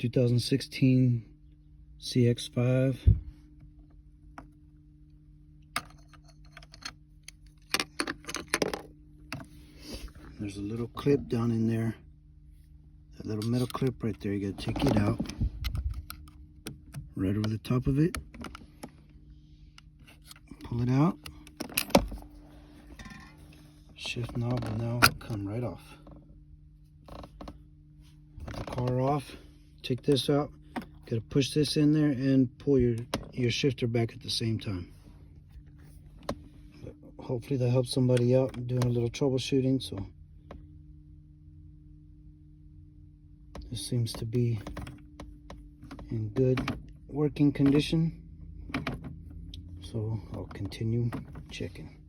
2016 CX-5. There's a little clip down in there, that little metal clip right there. You gotta take it out, right over the top of it. Pull it out. Shift knob will now come right off. Put the car off. Take this out. Gotta push this in there and pull your shifter back at the same time. But hopefully that helps somebody out doing a little troubleshooting. So this seems to be in good working condition. So I'll continue checking.